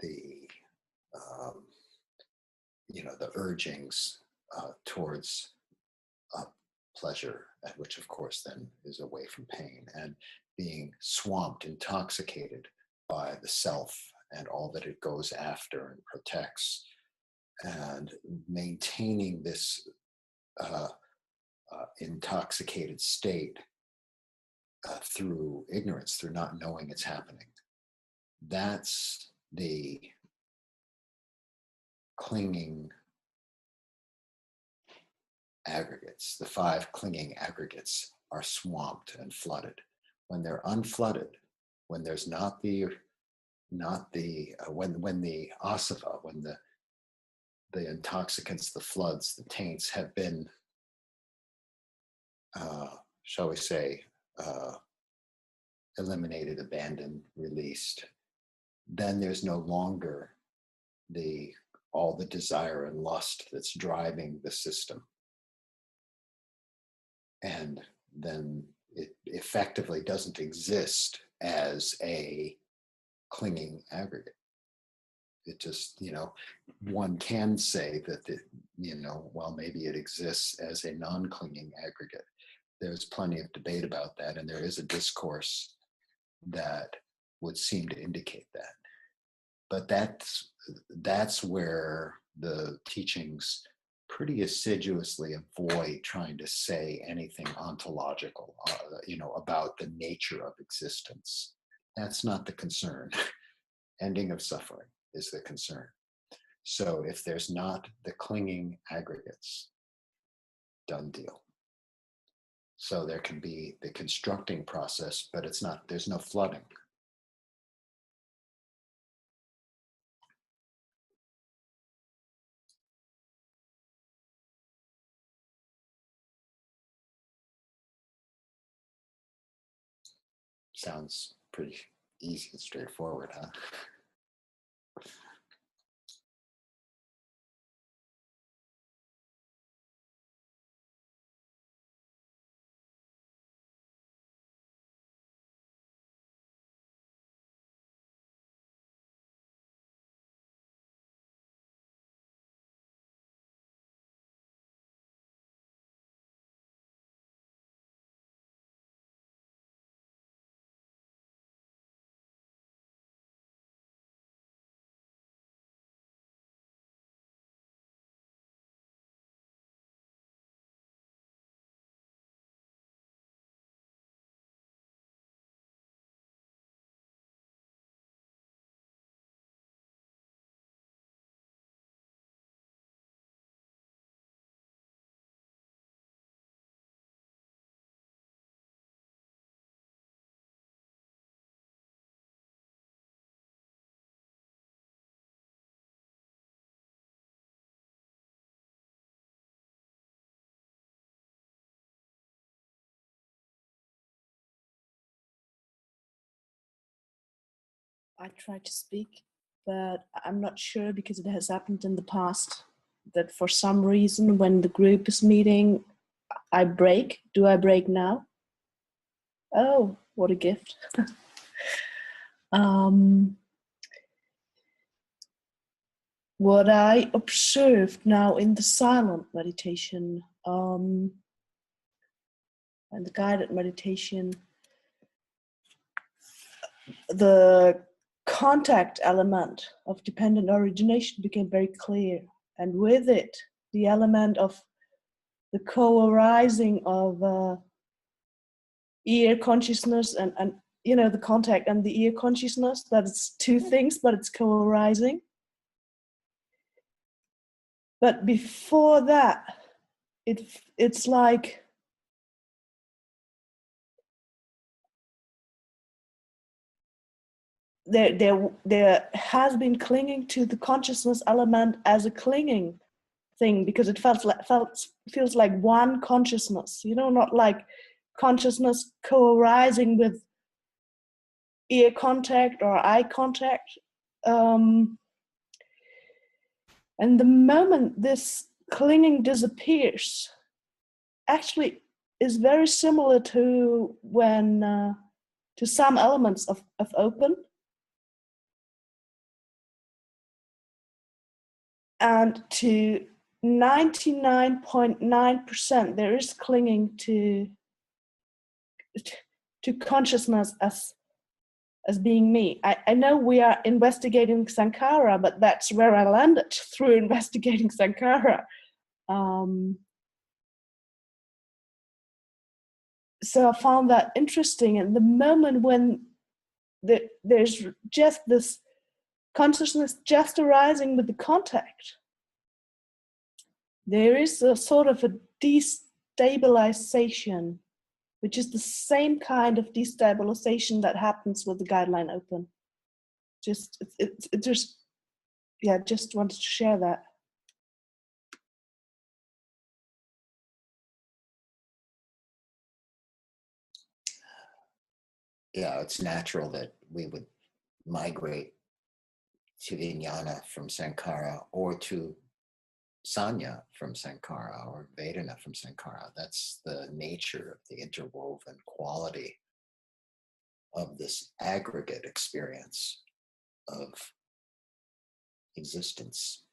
the the urgings towards pleasure, which of course then is away from pain, and being swamped, intoxicated by the self and all that it goes after and protects, and maintaining this intoxicated state through ignorance, through not knowing it's happening. That's the clinging aggregates. The 5 clinging aggregates are swamped and flooded. When they're unflooded, when there's not the when the asava, when the intoxicants, the floods, the taints have been, shall we say, eliminated, abandoned, released, then there's no longer all the desire and lust that's driving the system. And then it effectively doesn't exist as a clinging aggregate. It just, one can say that, well, maybe it exists as a non-clinging aggregate. There's plenty of debate about that, and there is a discourse that would seem to indicate that. But that's where the teachings pretty assiduously avoid trying to say anything ontological, about the nature of existence. That's not the concern. Ending of suffering is the concern. So if there's not the clinging aggregates, done deal. So there can be the constructing process, but there's no flooding. Sounds pretty easy and straightforward, huh? I try to speak, but I'm not sure because it has happened in the past that for some reason when the group is meeting, I break. Do I break now? Oh, what a gift. What I observed now in the silent meditation and the guided meditation, the contact element of dependent origination became very clear. And with it, the element of the co-arising of ear consciousness and you know, the contact and the ear consciousness, that it's two things, but it's co-arising. But before that, it's like there has been clinging to the consciousness element as a clinging thing, because it feels like one consciousness, you know, not like consciousness co-arising with ear contact or eye contact. And the moment this clinging disappears, actually is very similar to when to some elements of open, and to 99.9% there is clinging to consciousness as being me. I know we are investigating Sankhara, but that's where I landed through investigating Sankhara. So I found that interesting. And the moment when there's just this consciousness just arising with the contact, there is a sort of a destabilization, which is the same kind of destabilization that happens with the guideline open. Just wanted to share that. Yeah, it's natural that we would migrate to Vijnana from Sankhara, or to Sanya from Sankhara, or Vedana from Sankhara. That's the nature of the interwoven quality of this aggregate experience of existence.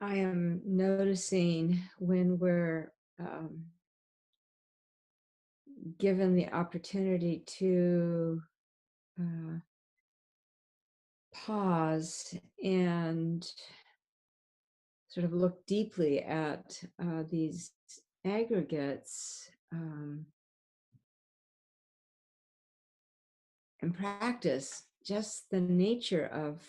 I am noticing when we're given the opportunity to pause and sort of look deeply at these aggregates and practice just the nature of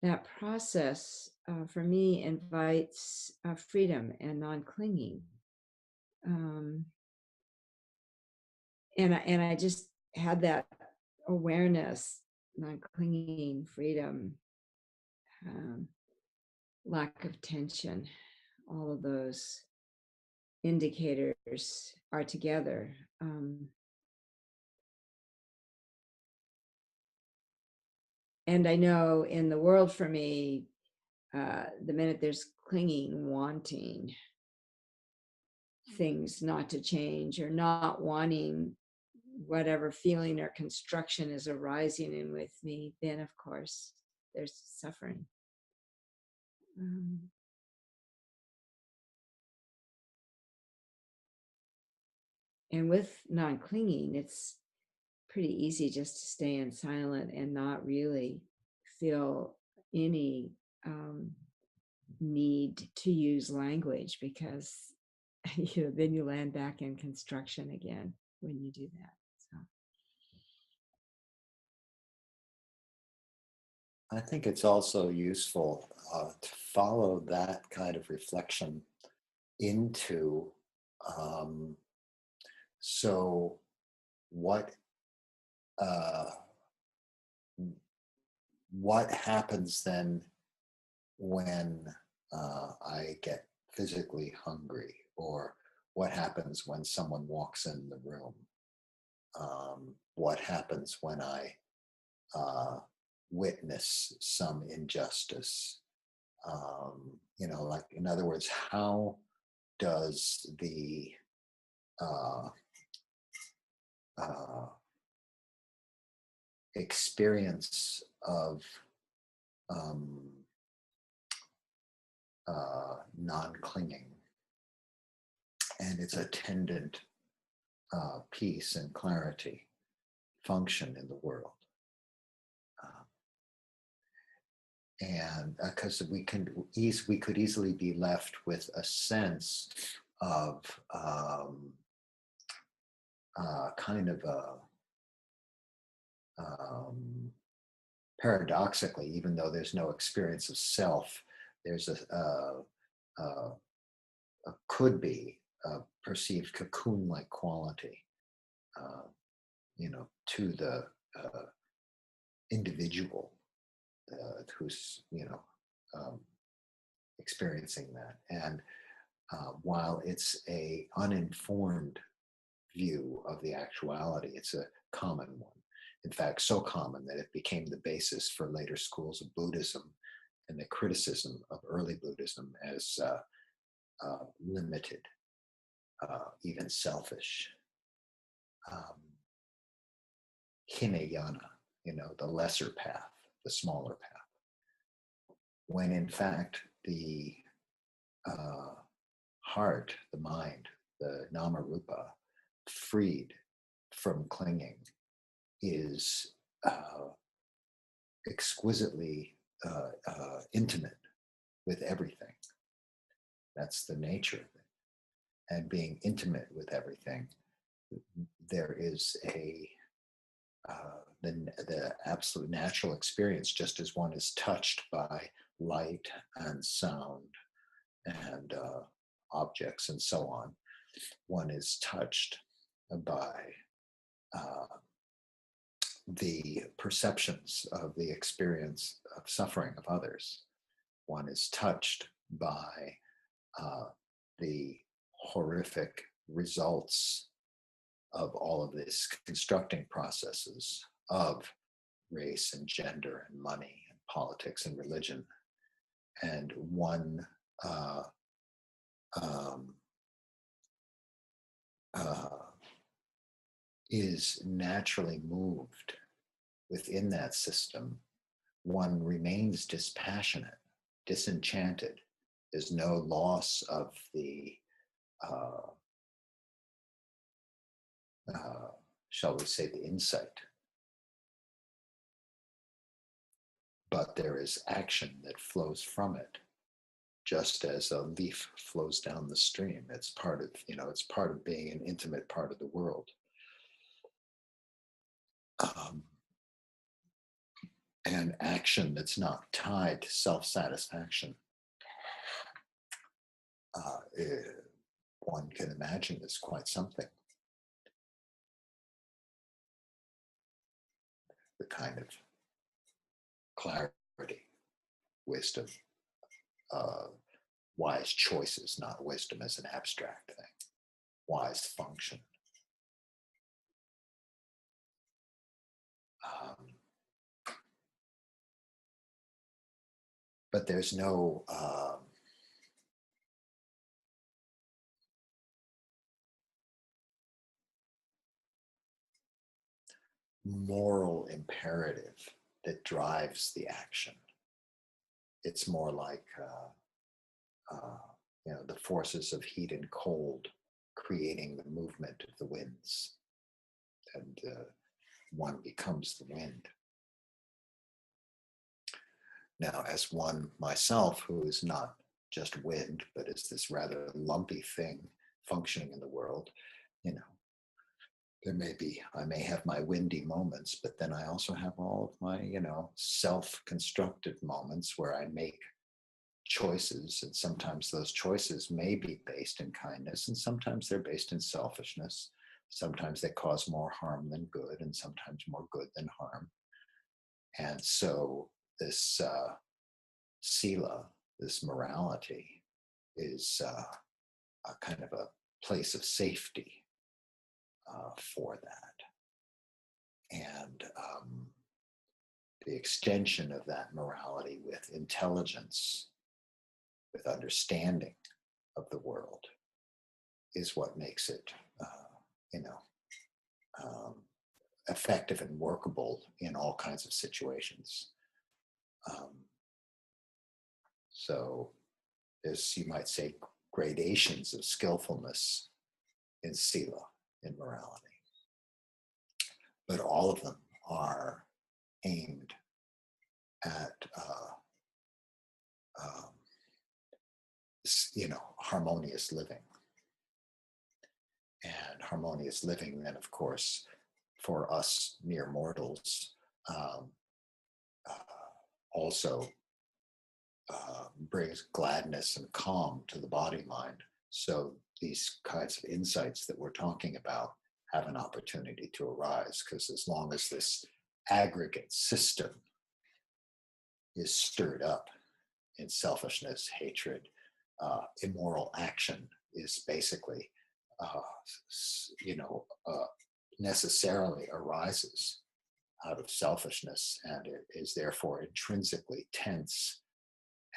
that process, for me, invites freedom and non-clinging. And I just had that awareness non-clinging, freedom, lack of tension, all of those indicators are together. And I know in the world for me, the minute there's clinging, wanting things not to change, or not wanting whatever feeling or construction is arising in with me, then of course there's suffering. And with non-clinging, it's pretty easy just to stay in silent and not really feel any need to use language, because then you land back in construction again when you do that. So I think it's also useful to follow that kind of reflection into so what happens then when I get physically hungry, or what happens when someone walks in the room? What happens when I witness some injustice? Like, in other words, how does the experience of non-clinging and its attendant peace and clarity function in the world? And because we could easily be left with a sense of kind of paradoxically, even though there's no experience of self, there's a could be a perceived cocoon-like quality, to the individual who's experiencing that. And while it's a uninformed view of the actuality, it's a common one. In fact, so common that it became the basis for later schools of Buddhism and the criticism of early Buddhism as limited, even selfish. Hinayana, the lesser path, the smaller path. When in fact the heart, the mind, the nama-rupa, freed from clinging, is exquisitely intimate with everything. That's the nature of it. And being intimate with everything, there is the absolute natural experience, just as one is touched by light and sound and objects and so on. One is touched by the perceptions of the experience of suffering of others. One is touched by the horrific results of all of these constructing processes of race and gender and money and politics and religion. And one is naturally moved within that system. One remains dispassionate, disenchanted. There's no loss of the shall we say, the insight. But there is action that flows from it, just as a leaf flows down the stream. It's part of, it's part of being an intimate part of the world. And action that's not tied to self-satisfaction. One can imagine is quite something. The kind of clarity, wisdom, wise choices, not wisdom as an abstract thing, wise function. But there's no moral imperative that drives the action. It's more like the forces of heat and cold creating the movement of the winds, and one becomes the wind. Now, as one myself who is not just wind, but is this rather lumpy thing functioning in the world, I may have my windy moments, but then I also have all of my, self-constructed moments where I make choices, and sometimes those choices may be based in kindness, and sometimes they're based in selfishness. Sometimes they cause more harm than good, and sometimes more good than harm. And so this sila, this morality, is a kind of a place of safety for that. And the extension of that morality with intelligence, with understanding of the world, is what makes it, effective and workable in all kinds of situations. So there's, you might say, gradations of skillfulness in sila, in morality. But all of them are aimed at, harmonious living. And harmonious living, then, of course, for us mere mortals, also brings gladness and calm to the body mind. So these kinds of insights that we're talking about have an opportunity to arise, because as long as this aggregate system is stirred up in selfishness, hatred, immoral action is basically, necessarily arises out of selfishness, and it is therefore intrinsically tense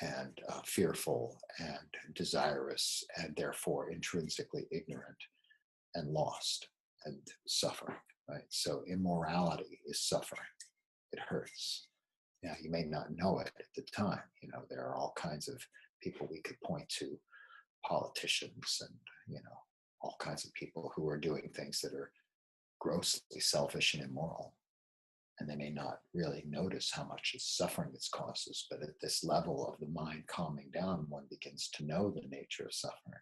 and fearful and desirous, and therefore intrinsically ignorant and lost and suffering, right? So immorality is suffering. It hurts. Now, you may not know it at the time. There are all kinds of people we could point to, politicians and, all kinds of people who are doing things that are grossly selfish and immoral. And they may not really notice how much suffering it causes, but at this level of the mind calming down, one begins to know the nature of suffering,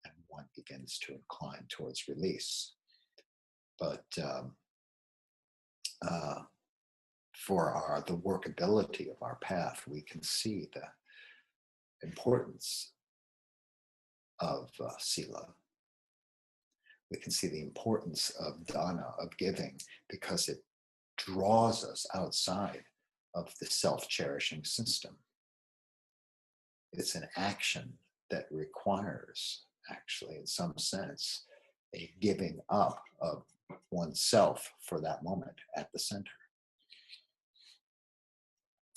and one begins to incline towards release. But for the workability of our path, we can see the importance of sila. We can see the importance of dana, of giving, because it draws us outside of the self-cherishing system. It's an action that requires, actually, in some sense, a giving up of oneself for that moment at the center.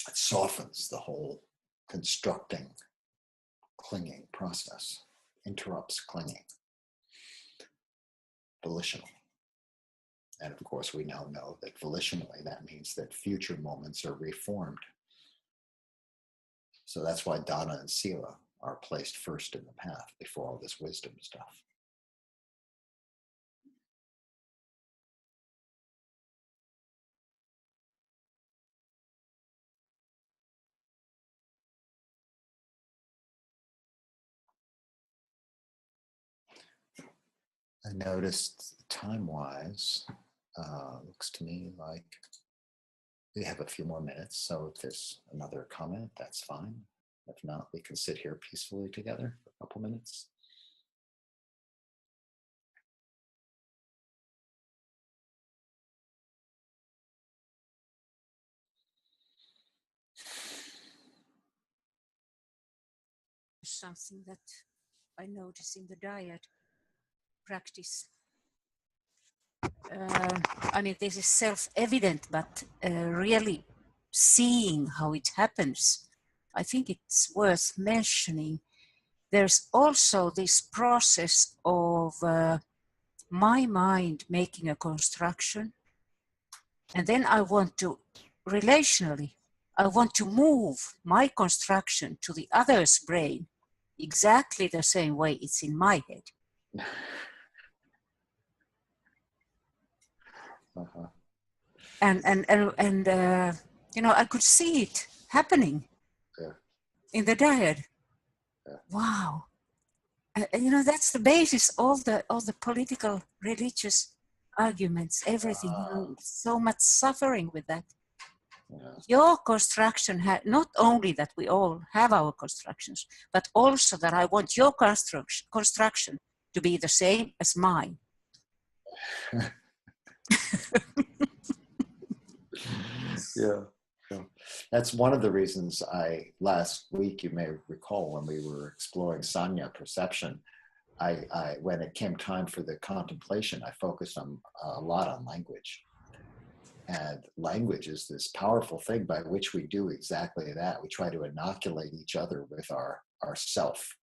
It softens the whole constructing, clinging process, interrupts clinging volitionally. And of course, we now know that volitionally, that means that future moments are reformed. So that's why dana and sila are placed first in the path before all this wisdom stuff. I noticed time-wise, looks to me like we have a few more minutes. So if there's another comment, that's fine. If not, we can sit here peacefully together for a couple minutes. something that I notice in the diet practice. I mean, this is self-evident, but really seeing how it happens, I think it's worth mentioning. There's also this process of my mind making a construction, and then I want to, relationally, I want to move my construction to the other's brain exactly the same way it's in my head. Uh-huh. And you know, I could see it happening in the diet. Wow. You know, that's the basis of the political, religious arguments, everything. You know, so much suffering with that. Your construction had not only that we all have our constructions, but also that I want your construction to be the same as mine. Yeah. That's one of the reasons last week, you may recall, when we were exploring Sanya perception, when it came time for the contemplation, I focused on a lot on language. And language is this powerful thing by which we do exactly that. We try to inoculate each other with our self.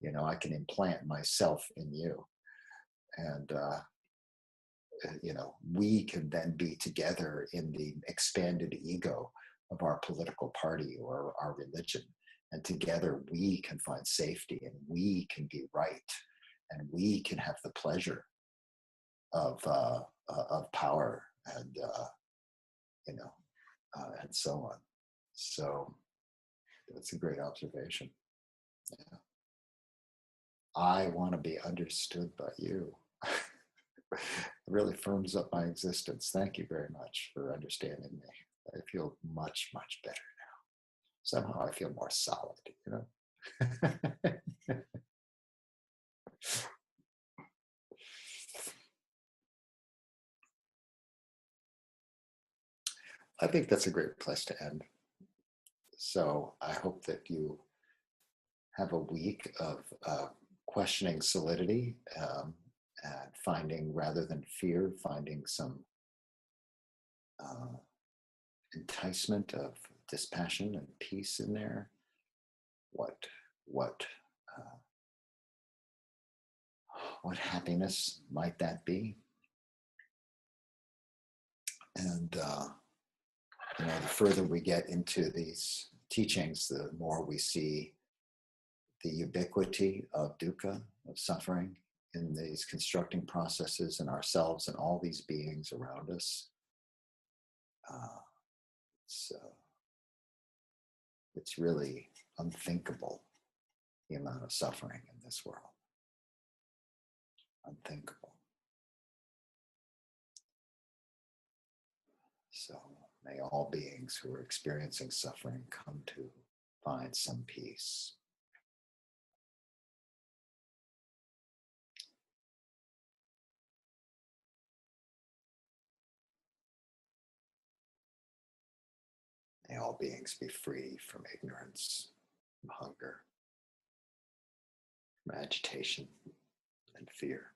You know, I can implant myself in you. And, you know, we can then be together in the expanded ego of our political party or our religion. And together we can find safety, and we can be right, and we can have the pleasure of power and, you know, and so on. So that's a great observation. Yeah. I want to be understood by you. It really firms up my existence. Thank you very much for understanding me. I feel much, much better now. Somehow I feel more solid, you know? I think that's a great place to end. So I hope that you have a week of questioning solidity, and finding, rather than fear, finding some enticement of dispassion and peace in there. What happiness might that be? And you know, the further we get into these teachings, the more we see the ubiquity of dukkha, of suffering, in these constructing processes in ourselves and all these beings around us. It's really unthinkable, the amount of suffering in this world. Unthinkable. So may all beings who are experiencing suffering come to find some peace. May all beings be free from ignorance, from hunger, from agitation and fear.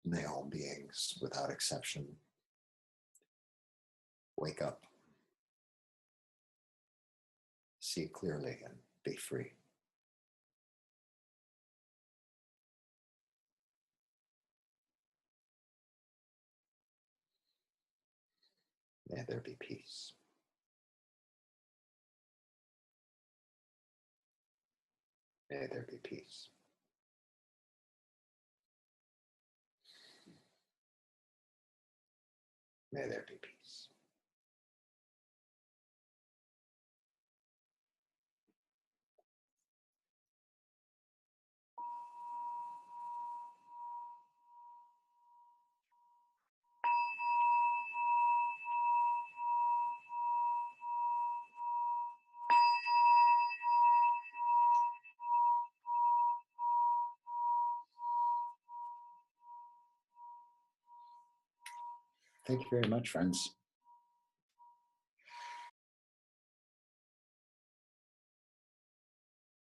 May all beings, without exception, wake up, see clearly, and be free. May there be peace. May there be peace. May there be peace. Thank you very much, friends.